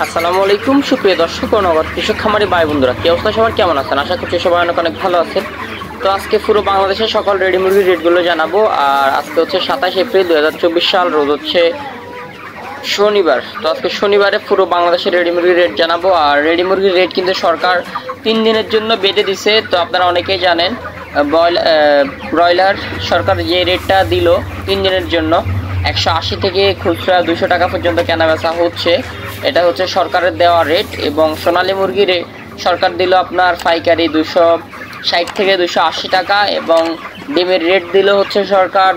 আসসালামু আলাইকুম সুপ্রিয় দর্শক ও নগর কৃষক খামারি ভাই বন্ধুরা, কি অবস্থা সবার, কেমন আছেন? আশা করছি সবাই অনেক ভালো আছেন। তো আজকে পুরো বাংলাদেশের সকল রেডি মুরগির রেটগুলো জানাবো। আর আজকে হচ্ছে 27 এপ্রিল 2024 সাল, রোজ হচ্ছে শনিবার। তো আজকে শনিবারে পুরো বাংলাদেশের রেডি মুরগির রেট জানাবো। আর রেডি মুরগির রেট কিন্তু সরকার 3 দিনের জন্য বেঁধে দিছে। তো আপনারা অনেকেই জানেন ব্রয়লার সরকার যে রেটটা দিল 3 দিনের জন্য 180 থেকে খুচরা 200 টাকা পর্যন্ত কেনাবেচা হচ্ছে। এটা হচ্ছে সরকারের দেওয়া রেট। এবং সোনালী মুরগির সরকার দিল আপনার পাইকারি 260 থেকে 280 টাকা। এবং ডিমের রেট দিল হচ্ছে সরকার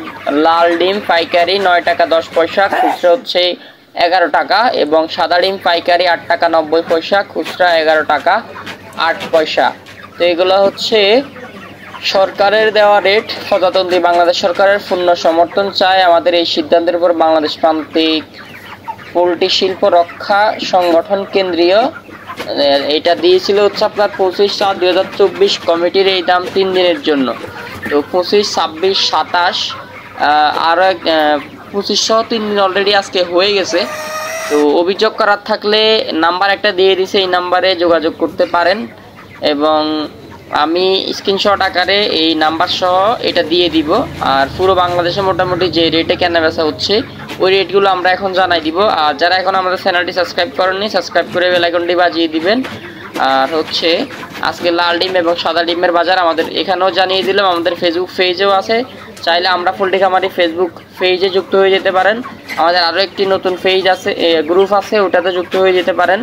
লাল ডিম পাইকারি 9 টাকা 10 পয়সা, খুচরা হচ্ছে 11 টাকা। এবং সাদা ডিম পাইকারি 8 টাকা 90 পয়সা, খুচরা 11 টাকা 8 পয়সা। তো এগুলো হচ্ছে সরকারের দেওয়া রেট। প্রজাতন্ত্রী বাংলাদেশ সরকারের পূর্ণ সমর্থন চায় আমাদের এই সিদ্ধান্তের উপর বাংলাদেশ প্রান্তিক পোলট্রি শিল্প রক্ষা সংগঠন কেন্দ্রীয় এটা দিয়েছিল হচ্ছে আপনার 25/7/2024 কমিটির এই দাম 3 দিনের জন্য। তো 25, 26, 27 আরও 2500 3 দিন অলরেডি আজকে হয়ে গেছে। তো অভিযোগ করার থাকলে নাম্বার একটা দিয়ে দিছে, এই নাম্বারে যোগাযোগ করতে পারেন। এবং আমি স্ক্রিনশট আকারে এই নাম্বার সহ এটা দিয়ে দিব। আর পুরো বাংলাদেশে মোটামুটি যে রেটে কেনাবেচা হচ্ছে ওই রেটগুলো আমরা এখন জানাই দিব। আর যারা এখন আমাদের চ্যানেলটি সাবস্ক্রাইব করেননি, সাবস্ক্রাইব করে বেল আইকনটি বাজিয়ে দিবেন। আর হচ্ছে আজকে লাল ডিম এবং সাদা ডিমের বাজার আমাদের এখানেও জানিয়ে দিলাম। আমাদের ফেসবুক পেজেও আছে, চাইলে আমরা পোলট্রি খামারি ফেসবুক পেজে যুক্ত হয়ে যেতে পারেন। আমাদের আরও একটি নতুন পেজ আছে, গ্রুপ আছে, ওটাতে যুক্ত হয়ে যেতে পারেন।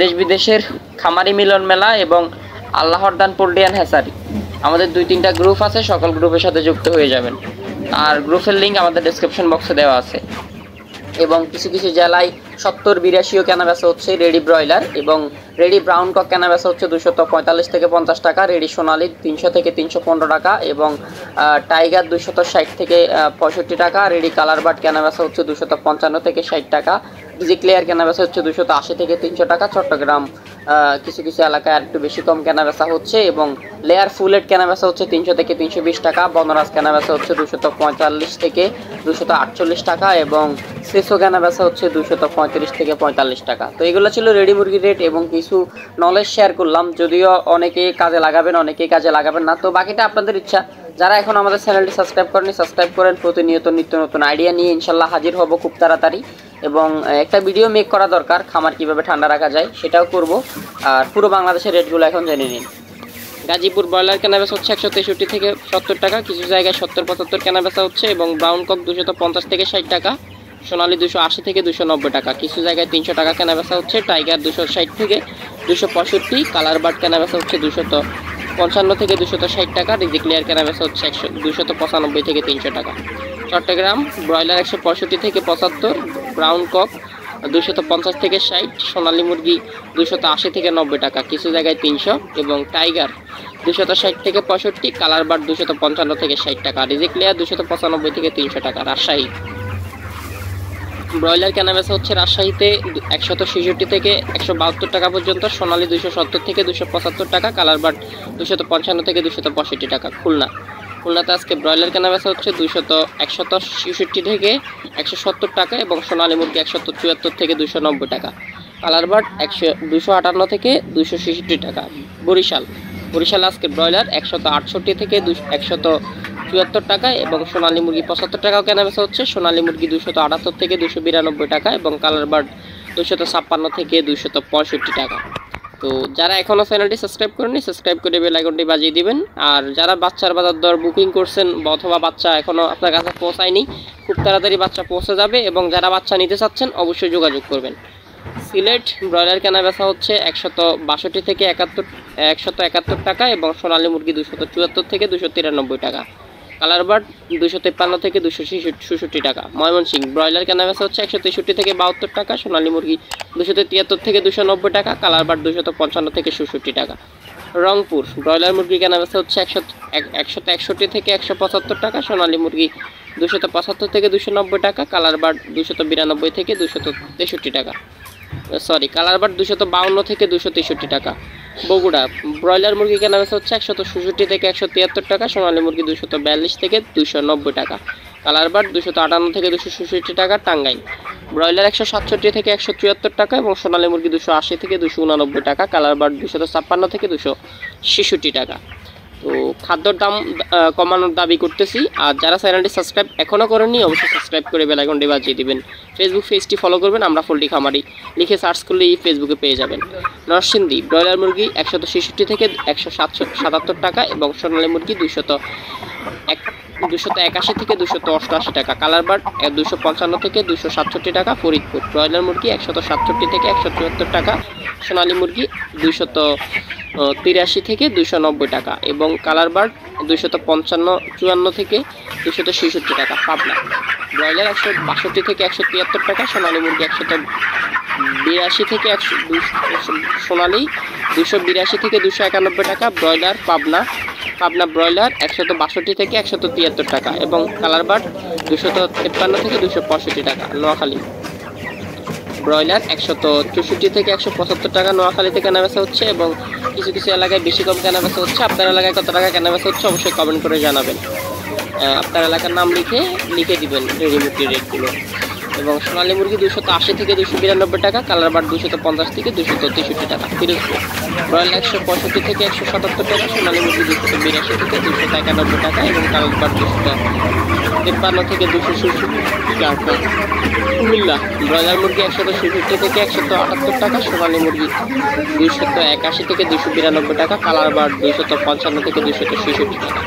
দেশ বিদেশের খামারি মিলন মেলা এবং আল্লাহর দান পোলট্রি অ্যান্ড হ্যাচারি, আমাদের 2-3টা গ্রুপ আছে, সকল গ্রুপের সাথে যুক্ত হয়ে যাবেন। আর গ্রুপের লিঙ্ক আমাদের ডেসক্রিপশন বক্সে দেওয়া আছে। এবং কিছু কিছু জেলায় 70-82 কেনাবেচা হচ্ছে রেডি ব্রয়লার। এবং রেডি ব্রাউন কক কেনাবেচা হচ্ছে 245 থেকে 50 টাকা, রেডি সোনালি 300 থেকে 315 টাকা, এবং টাইগার 260 থেকে 65 টাকা, রেডি কালার বার্ড কেনাবেচা হচ্ছে 255 থেকে 60 টাকা, ডিজি ক্লিয়ার কেনাবেচা হচ্ছে 280 থেকে 300 টাকা। চট্টগ্রাম কিছু কিছু এলাকায় আর একটু বেশি কম কেনাবেচা হচ্ছে। এবং লেয়ার ফুলেট কেনাবেচা হচ্ছে 300 থেকে 320 টাকা, বনরাজ কেনাবেচা হচ্ছে 245 থেকে 248 টাকা, এবং সেসো কেনাবেচা হচ্ছে 235 থেকে 45 টাকা। তো এগুলো ছিল রেডি মুরগির রেট এবং কিছু নলেজ শেয়ার করলাম। যদিও অনেকে কাজে লাগাবেন, অনেকেই কাজে লাগাবেন না, তো বাকিটা আপনাদের ইচ্ছা। যারা এখন আমাদের চ্যানেলটি সাবস্ক্রাইব করেনি, সাবস্ক্রাইব করেন। প্রতিনিয়ত নিত্য নতুন আইডিয়া নিয়ে ইনশাল্লাহ হাজির হব খুব তাড়াতাড়ি। এবং একটা ভিডিও মেক করা দরকার, খামার কিভাবে ঠান্ডা রাখা যায় সেটাও করব। আর পুরো বাংলাদেশের রেটগুলো এখন জেনে নিন। গাজীপুর ব্রয়লার কেনাবেচা হচ্ছে 163 থেকে 70 টাকা, কিছু জায়গায় 70-75 কেনাবেচা হচ্ছে। এবং ব্রাউন কক 250 থেকে 60 টাকা, সোনালি 280 থেকে 290 টাকা, কিছু জায়গায় 300 টাকা কেনাবেচা হচ্ছে। টাইগার 260 থেকে 265, কালার বার্ড কেনাবেচা হচ্ছে 255 থেকে 260 টাকা, ডিজি ক্লিয়ার কেনাবেচা হচ্ছে 295 থেকে 300 টাকা। চট্টগ্রাম ব্রয়লার 165 থেকে 75, ব্রাউন কক 250 থেকে 60, সোনালী মুরগি 280 থেকে 90 টাকা, কিছু জায়গায় 300। এবং টাইগার 260 থেকে 65, কালার বার্ড 255 থেকে 60 টাকা, ডিজি ক্লিয়ার 295 থেকে 300 টাকা। রাজশাহী ব্রয়লার কেনাবেচা হচ্ছে রাজশাহীতে 166 থেকে 172 টাকা পর্যন্ত, সোনালি 270 থেকে 275 টাকা, কালার বার্ড 255 থেকে 265 টাকা। খুলনাতে আজকে ব্রয়লার কেনাবেচা হচ্ছে 167 থেকে 170 টাকা, এবং সোনালী মুরগি 174 থেকে 290 টাকা, কালার বার্ড 258 থেকে 266 টাকা। বরিশাল আজকে ব্রয়লার 168 থেকে 174 টাকা, এবং সোনালী মুরগি 75 টাকাও কেনাবেচা হচ্ছে। সোনালী মুরগি 278 থেকে 292 টাকা, এবং কালার বার্ড 256 থেকে 265 টাকা। তো যারা এখনও চ্যানেলটি সাবস্ক্রাইব করেনি, সাবস্ক্রাইব করে বেল আইকনটি বাজিয়ে দিবেন। আর যারা বাচ্চার বাজার দর বুকিং করছেন অথবা বাচ্চা এখনও আপনার কাছে পৌঁছায়নি, খুব তাড়াতাড়ি বাচ্চা পৌঁছে যাবে। এবং যারা বাচ্চা নিতে চাচ্ছেন অবশ্যই যোগাযোগ করবেন। সিলেট ব্রয়লার কেনাবেচা হচ্ছে 162 থেকে 171 টাকা, এবং সোনালী মুরগি 274 থেকে 293 টাকা, কালার বার্ড 253 থেকে 266 টাকা। ময়মনসিংহ ব্রয়লার কেনাবেচা হচ্ছে 163 থেকে 72 টাকা, সোনালী মুরগি 273 থেকে 290 টাকা, কালার বার্ড 255 থেকে 67 টাকা। রংপুর ব্রয়লার মুরগি কেনাবেচা হচ্ছে 161 থেকে 175 টাকা, সোনালী মুরগি 275 থেকে 290 টাকা, কালার বার্ড 292 থেকে 263 টাকা। কালার বার্ড 252 থেকে 263 টাকা। বগুড়া ব্রয়লার মুরগি কেনাবেচা হচ্ছে 166 থেকে 173 টাকা, সোনালী মুরগি 242 থেকে 290 টাকা, কালার বার্ড 258 থেকে 266 টাকা। টাঙ্গাইল ব্রয়লার 167 থেকে 173 টাকা এবং সোনালী মুরগি 280 থেকে 289 টাকা, কালার বার্ড 256 থেকে 266 টাকা। তো খাদ্যর দাম কমানোর দাবি করতেছি। আর যারা চ্যানেলটি সাবস্ক্রাইব এখনও করেননি অবশ্যই সাবস্ক্রাইব করে বেল আইকনটি বাজিয়ে দিবেন। ফেসবুক পেজটি ফলো করবেন, আমরা পোল্ট্রি খামারি লিখে সার্চ করলেই ফেসবুকে পেয়ে যাবেন। নরসিংদী ব্রয়লার মুরগি 166 থেকে 177 টাকা এবং সোনালী মুরগি 281 থেকে 288 টাকা, কালার বার্ড 255 থেকে 267 টাকা। ফরিদপুর ব্রয়লার মুরগি 167 থেকে 174 টাকা, সোনালী মুরগি 283 থেকে 290 টাকা এবং কালার বার্ড 254 থেকে 266 টাকা। পাবনা ব্রয়লার 162 থেকে 173 টাকা, সোনালী মুরগি 182 থেকে 100 সোনালী 282 থেকে 291 টাকা। ব্রয়লার পাবনা ব্রয়লার 162 থেকে 173 টাকা এবং কালার বার্ড 253 থেকে 265 টাকা। নোয়াখালী ব্রয়লার 164 থেকে 175 টাকা নোয়াখালীতে কেনাবেচা হচ্ছে এবং কিছু কিছু এলাকায় বেশি কম কেনাবেচা হচ্ছে। আপনার এলাকায় কত টাকা কেনাবেচা হচ্ছে অবশ্যই কমেন্ট করে জানাবেন। আপনার এলাকার নাম লিখে দিবেন রেডি মুরগির রেটগুলো। এবং সোনালী মুরগি 280 থেকে 292 টাকা, কালার বার্ড 250 থেকে 263 টাকা। ফিরোজপুর ব্রয়লার 165 থেকে 177 টাকা, সোনালী মুরগি 282 থেকে 291 টাকা এবং কালার বার্ড 253 থেকে 266 টাকা। কুমিল্লা ব্রয়লার মুরগি 166 থেকে 178 টাকা, সোনালী মুরগি 281 থেকে 292 টাকা, কালার বার্ড 255 থেকে 266 টাকা।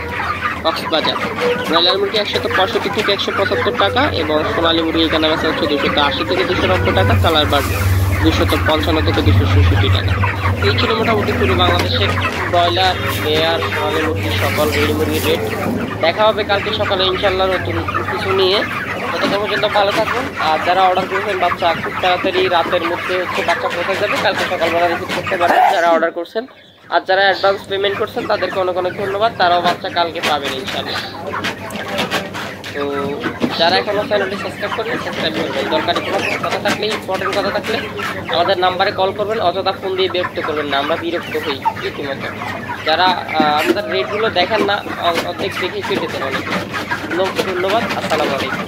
কক্সবাজার ব্রয়লার মুরগি 165 থেকে 175 টাকা এবং সোনালী মুরগি কেনাবেচা হচ্ছে 280 থেকে 290 টাকা, কালার বার্ড 255 থেকে 266 টাকা। এই ছিল মোটামুটি পুরো বাংলাদেশের ব্রয়লার, লেয়ার, সোনালী মুরগি সকল রেডি মুরগির রেট। দেখা হবে কালকে সকালে ইনশাল্লাহ নতুন কিছু নিয়ে। ততক্ষণ পর্যন্ত ভালো থাকুন। আর যারা অর্ডার করেছেন বাচ্চা খুব তাড়াতাড়ি রাতের মধ্যে বাচ্চা পৌঁছে যাবে, কালকে সকালবেলা রিসিভ করতে পারবেন যারা অর্ডার করছেন। আর যারা অ্যাডভান্স পেমেন্ট করছেন তাদেরকে অনেক অনেক ধন্যবাদ, তারাও বাচ্চা কালকে পাবেন ইনশাআল্লাহ। তো যারা এখনও চ্যানেলটি সাবস্ক্রাইব করবেন সাবস্ক্রাইব করবেন। দরকারি কোনো কথা থাকলে, ইম্পর্টেন্ট কথা থাকলে আমাদের নাম্বারে কল করবেন, অযথা ফোন দিয়ে বিরক্ত করবেন না, আমরা বিরক্ত হই রীতিমতো। যারা আমাদের রেটগুলো দেখেন না অর্ধেক দেখে কেটে দেন অনেক। ধন্যবাদ, আসসালামু আলাইকুম।